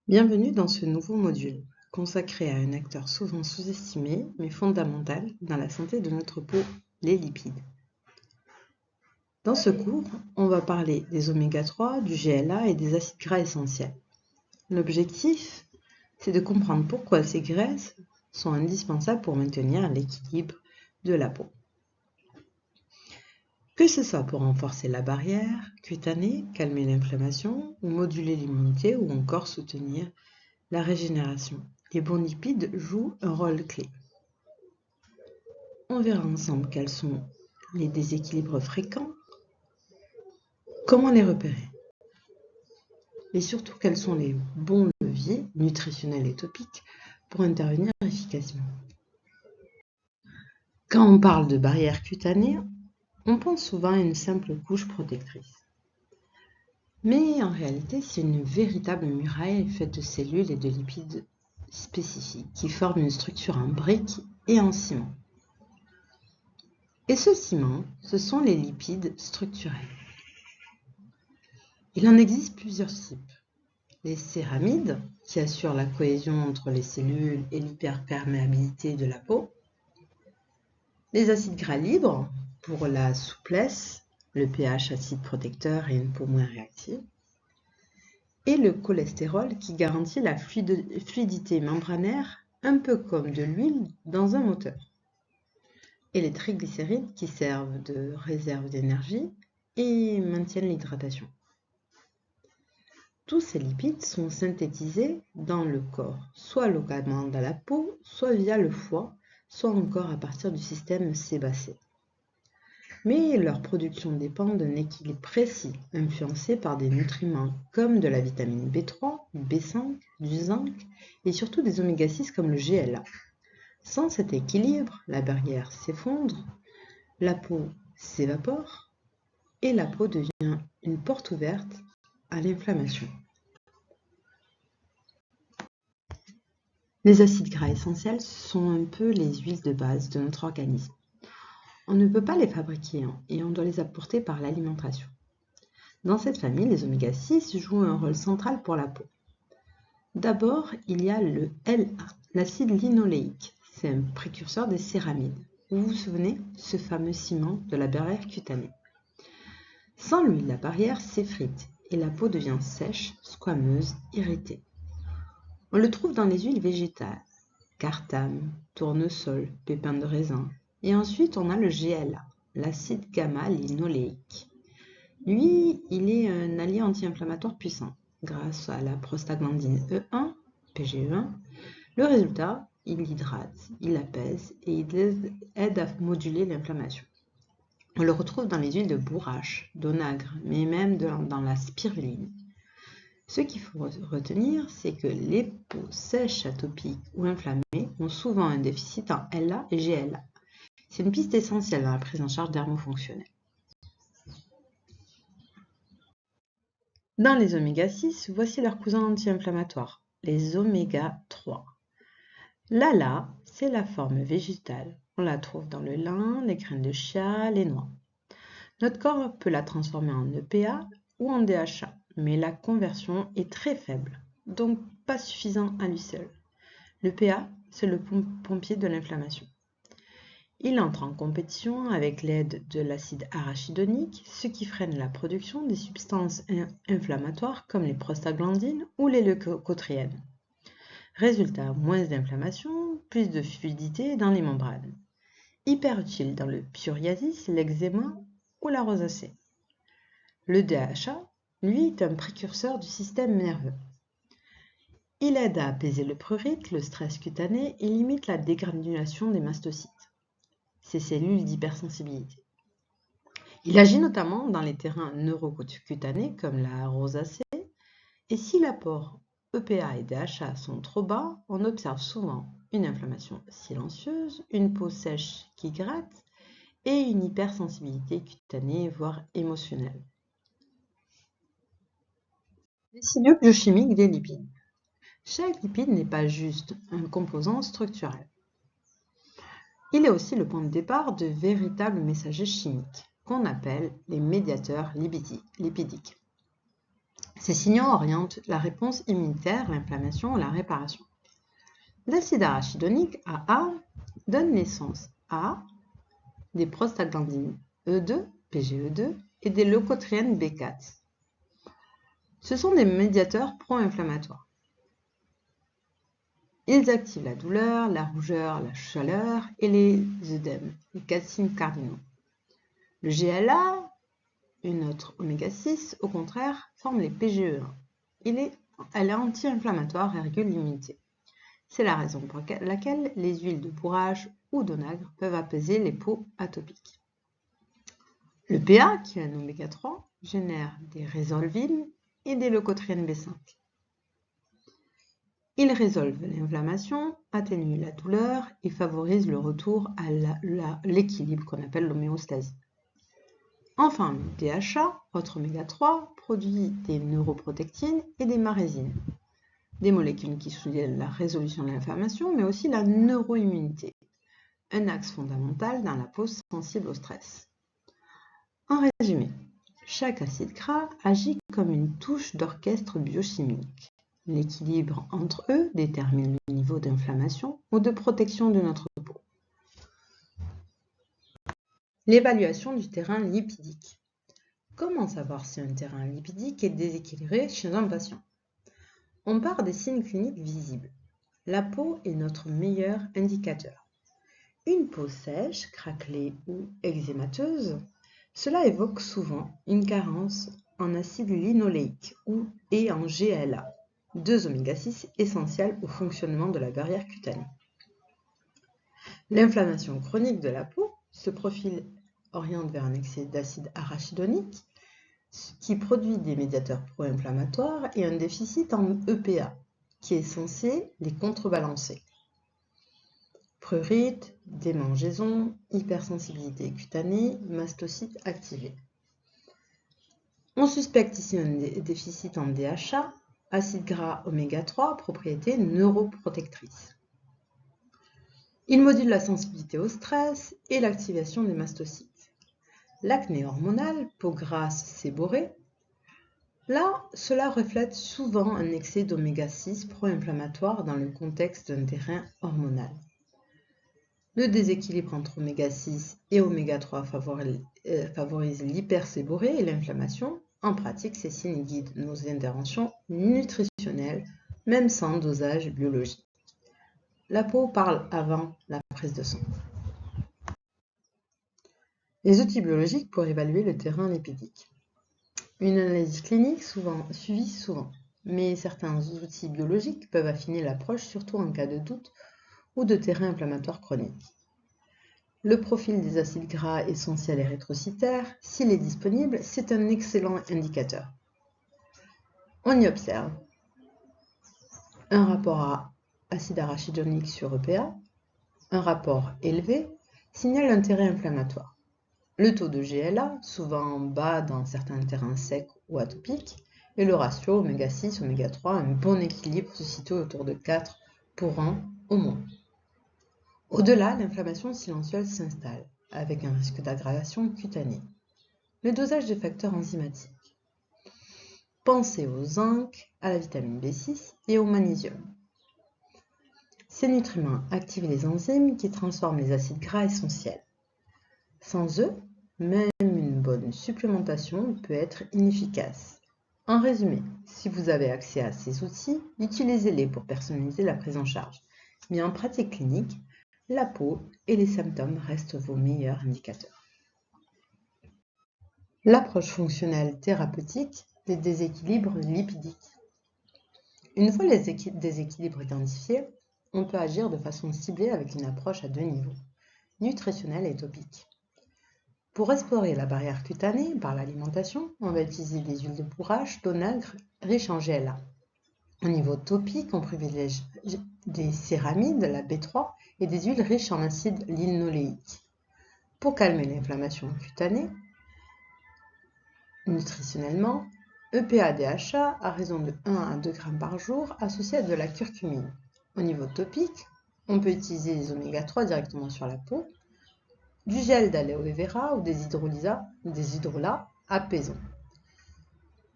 Bienvenue dans ce nouveau module, consacré à un acteur souvent sous-estimé, mais fondamental dans la santé de notre peau, les lipides. Dans ce cours, on va parler des oméga-3, du GLA et des acides gras essentiels. L'objectif, c'est de comprendre pourquoi ces graisses sont indispensables pour maintenir l'équilibre de la peau. Que ce soit pour renforcer la barrière cutanée, calmer l'inflammation, ou moduler l'immunité, ou encore soutenir la régénération. Les bons lipides jouent un rôle clé. On verra ensemble quels sont les déséquilibres fréquents, comment les repérer, et surtout quels sont les bons leviers nutritionnels et topiques pour intervenir efficacement. Quand on parle de barrière cutanée, on pense souvent à une simple couche protectrice. Mais en réalité, c'est une véritable muraille faite de cellules et de lipides spécifiques qui forment une structure en briques et en ciment. Et ce ciment, ce sont les lipides structurels. Il en existe plusieurs types. Les céramides, qui assurent la cohésion entre les cellules et l'hyperperméabilité de la peau. Les acides gras libres, pour la souplesse, le pH acide protecteur et une peau moins réactive. Et le cholestérol, qui garantit la fluidité membranaire, un peu comme de l'huile dans un moteur. Et les triglycérides, qui servent de réserve d'énergie et maintiennent l'hydratation. Tous ces lipides sont synthétisés dans le corps, soit localement dans la peau, soit via le foie, soit encore à partir du système sébacé. Mais leur production dépend d'un équilibre précis, influencé par des nutriments comme de la vitamine B3, B5, du zinc et surtout des oméga-6 comme le GLA. Sans cet équilibre, la barrière s'effondre, la peau s'évapore et la peau devient une porte ouverte à l'inflammation. Les acides gras essentiels sont un peu les huiles de base de notre organisme. On ne peut pas les fabriquer et on doit les apporter par l'alimentation. Dans cette famille, les oméga-6 jouent un rôle central pour la peau. D'abord, il y a le LA, l'acide linoléique. C'est un précurseur des céramides. Vous vous souvenez, ce fameux ciment de la barrière cutanée. Sans lui, la barrière s'effrite et la peau devient sèche, squameuse, irritée. On le trouve dans les huiles végétales, cartame, tournesol, pépins de raisin. Et ensuite, on a le GLA, l'acide gamma-linoléique. Lui, il est un allié anti-inflammatoire puissant. Grâce à la prostaglandine E1, PGE1, le résultat, il hydrate, il apaise et il aide à moduler l'inflammation. On le retrouve dans les huiles de bourrache, d'onagre, mais même dans la spiruline. Ce qu'il faut retenir, c'est que les peaux sèches, atopiques ou inflammées ont souvent un déficit en LA et GLA. C'est une piste essentielle dans la prise en charge dermofonctionnelle. Dans les oméga-6, voici leurs cousins anti-inflammatoires, les oméga-3. L'ALA, c'est la forme végétale. On la trouve dans le lin, les graines de chia, les noix. Notre corps peut la transformer en EPA ou en DHA, mais la conversion est très faible, donc pas suffisant à lui seul. Le PA, c'est le pompier de l'inflammation. Il entre en compétition avec l'aide de l'acide arachidonique, ce qui freine la production des substances inflammatoires comme les prostaglandines ou les leucotriènes. Résultat, moins d'inflammation, plus de fluidité dans les membranes. Hyper utile dans le psoriasis, l'eczéma ou la rosacée. Le DHA, lui, est un précurseur du système nerveux. Il aide à apaiser le prurite, le stress cutané et limite la dégranulation des mastocytes, ces cellules d'hypersensibilité. Il agit notamment dans les terrains neurocutanés comme la rosacée, et si l'apport EPA et DHA sont trop bas, on observe souvent une inflammation silencieuse, une peau sèche qui gratte et une hypersensibilité cutanée, voire émotionnelle. Les signaux biochimiques des lipides. Chaque lipide n'est pas juste un composant structurel. Il est aussi le point de départ de véritables messagers chimiques, qu'on appelle les médiateurs lipidiques. Ces signaux orientent la réponse immunitaire, l'inflammation ou la réparation. L'acide arachidonique AA donne naissance à des prostaglandines E2, PGE2 et des leucotriènes B4. Ce sont des médiateurs pro-inflammatoires. Ils activent la douleur, la rougeur, la chaleur et les œdèmes, les 4 signes cardinaux. Le GLA, une autre oméga-6, au contraire, forme les PGE1. Elle est anti-inflammatoire et régule l'immunité. C'est la raison pour laquelle les huiles de bourrage ou d'onagre peuvent apaiser les peaux atopiques. Le PA, qui est un oméga 3, génère des résolvines et des leucotriènes B5. Ils résolvent l'inflammation, atténuent la douleur et favorisent le retour à l'équilibre qu'on appelle l'homéostasie. Enfin, le DHA, autre oméga 3, produit des neuroprotectines et des marésines, des molécules qui soutiennent la résolution de l'inflammation, mais aussi la neuroimmunité, un axe fondamental dans la peau sensible au stress. En résumé, chaque acide gras agit comme une touche d'orchestre biochimique. L'équilibre entre eux détermine le niveau d'inflammation ou de protection de notre peau. L'évaluation du terrain lipidique. Comment savoir si un terrain lipidique est déséquilibré chez un patient? On part des signes cliniques visibles. La peau est notre meilleur indicateur. Une peau sèche, craquelée ou eczémateuse, cela évoque souvent une carence en acide linoléique et en GLA, 2 oméga-6 essentiels au fonctionnement de la barrière cutanée. L'inflammation chronique de la peau, ce profil oriente vers un excès d'acide arachidonique qui produit des médiateurs pro-inflammatoires et un déficit en EPA qui est censé les contrebalancer. Prurite, démangeaison, hypersensibilité cutanée, mastocytes activés. On suspecte ici un déficit en DHA, acide gras oméga 3, propriété neuroprotectrice. Il module la sensibilité au stress et l'activation des mastocytes. L'acné hormonale, peau grasse séborrhée, là, cela reflète souvent un excès d'oméga 6 pro-inflammatoire dans le contexte d'un terrain hormonal. Le déséquilibre entre oméga 6 et oméga 3 favorise l'hyperséborrhée et l'inflammation. En pratique, ces signes guident nos interventions nutritionnelles, même sans dosage biologique. La peau parle avant la prise de sang. Les outils biologiques pour évaluer le terrain lipidique. Une analyse clinique suivie souvent, mais certains outils biologiques peuvent affiner l'approche, surtout en cas de doute ou de terrain inflammatoire chronique. Le profil des acides gras essentiels et rétrocytaires, s'il est disponible, c'est un excellent indicateur. On y observe un rapport à acide arachidonique sur EPA, un rapport élevé, signale un terrain inflammatoire. Le taux de GLA, souvent bas dans certains terrains secs ou atopiques, et le ratio oméga 6, oméga 3, un bon équilibre se situe autour de 4 pour an au moins. Au-delà, l'inflammation silencieuse s'installe, avec un risque d'aggravation cutanée. Le dosage des facteurs enzymatiques. Pensez au zinc, à la vitamine B6 et au magnésium. Ces nutriments activent les enzymes qui transforment les acides gras essentiels. Sans eux, même une bonne supplémentation peut être inefficace. En résumé, si vous avez accès à ces outils, utilisez-les pour personnaliser la prise en charge. Mais en pratique clinique, la peau et les symptômes restent vos meilleurs indicateurs. L'approche fonctionnelle thérapeutique des déséquilibres lipidiques. Une fois les déséquilibres identifiés, on peut agir de façon ciblée avec une approche à 2 niveaux, nutritionnelle et topique. Pour restaurer la barrière cutanée par l'alimentation, on va utiliser des huiles de bourrage, d'onagre riches en GLA. Au niveau topique, on privilégie des céramides, la B3, et des huiles riches en acide linoléique. Pour calmer l'inflammation cutanée, nutritionnellement, EPA-DHA à raison de 1 à 2 g par jour associé à de la curcumine. Au niveau topique, on peut utiliser les oméga 3 directement sur la peau, du gel d'aloe vera ou des hydrolats apaisants.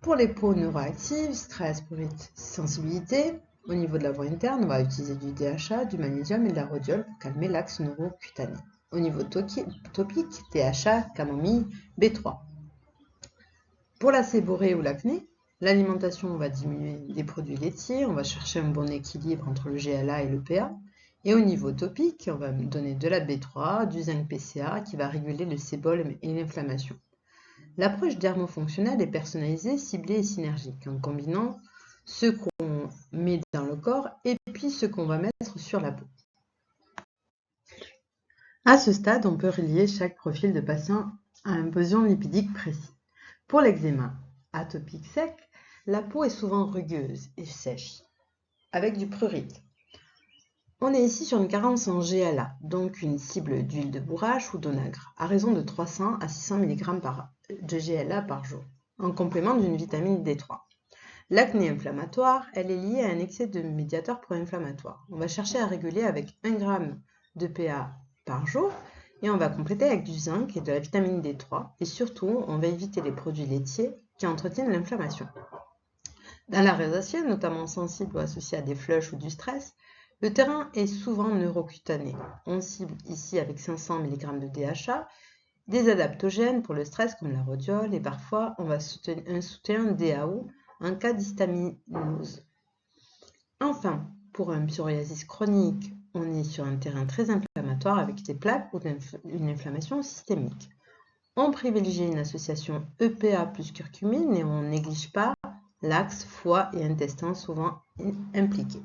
Pour les peaux neuroactives, stress, prurite, sensibilité, au niveau de la voie interne, on va utiliser du DHA, du magnésium et de la rhodiole pour calmer l'axe neurocutané. Au niveau topique, DHA, camomille, B3. Pour la séborrhée ou l'acné, l'alimentation, on va diminuer des produits laitiers, on va chercher un bon équilibre entre le GLA et le PA. Et au niveau topique, on va donner de la B3, du zinc PCA qui va réguler le sébum et l'inflammation. L'approche dermofonctionnelle est personnalisée, ciblée et synergique, en combinant ce qu'on met dans le corps et puis ce qu'on va mettre sur la peau. À ce stade, on peut relier chaque profil de patient à un besoin lipidique précis. Pour l'eczéma atopique sec, la peau est souvent rugueuse et sèche, avec du prurite. On est ici sur une carence en GLA, donc une cible d'huile de bourrache ou d'onagre, à raison de 300 à 600 mg de GLA par jour, en complément d'une vitamine D3. L'acné inflammatoire, elle est liée à un excès de médiateurs pro-inflammatoires. On va chercher à réguler avec 1 g de PA par jour et on va compléter avec du zinc et de la vitamine D3 et surtout, on va éviter les produits laitiers qui entretiennent l'inflammation. Dans la rosacée, notamment sensible ou associée à des flushs ou du stress, le terrain est souvent neurocutané. On cible ici avec 500 mg de DHA, des adaptogènes pour le stress comme la rhodiole et parfois on va un soutien DAO en cas d'histaminose. Enfin, pour un psoriasis chronique, on est sur un terrain très inflammatoire avec des plaques ou une inflammation systémique. On privilégie une association EPA plus curcumine et on ne néglige pas l'axe foie et intestin souvent impliqués.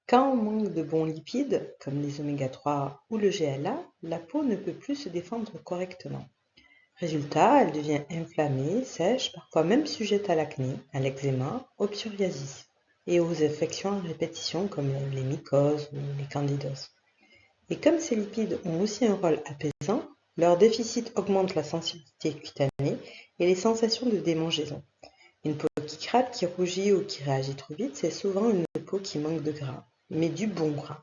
Quand on manque de bons lipides, comme les oméga-3 ou le GLA, la peau ne peut plus se défendre correctement. Résultat, elle devient inflammée, sèche, parfois même sujette à l'acné, à l'eczéma, au psoriasis et aux infections à répétition comme les mycoses ou les candidoses. Et comme ces lipides ont aussi un rôle apaisant, leur déficit augmente la sensibilité cutanée et les sensations de démangeaison. Une peau qui craque, qui rougit ou qui réagit trop vite, c'est souvent une peau qui manque de gras, mais du bon gras.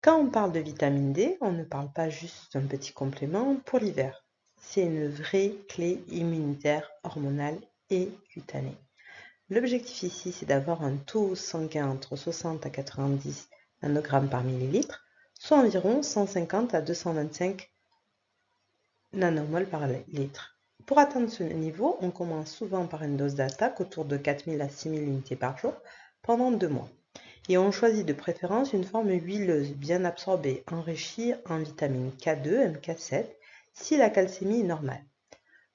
Quand on parle de vitamine D, on ne parle pas juste d'un petit complément pour l'hiver. C'est une vraie clé immunitaire, hormonale et cutanée. L'objectif ici, c'est d'avoir un taux sanguin entre 60 à 90 nanogrammes par millilitre, soit environ 150 à 225 nanomoles par litre. Pour atteindre ce niveau, on commence souvent par une dose d'attaque autour de 4000 à 6000 unités par jour pendant 2 mois. Et on choisit de préférence une forme huileuse, bien absorbée, enrichie en vitamines K2, MK7, si la calcémie est normale.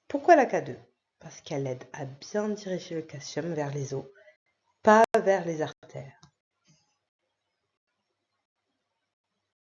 Pourquoi la K2 ? Parce qu'elle aide à bien diriger le calcium vers les os, pas vers les artères.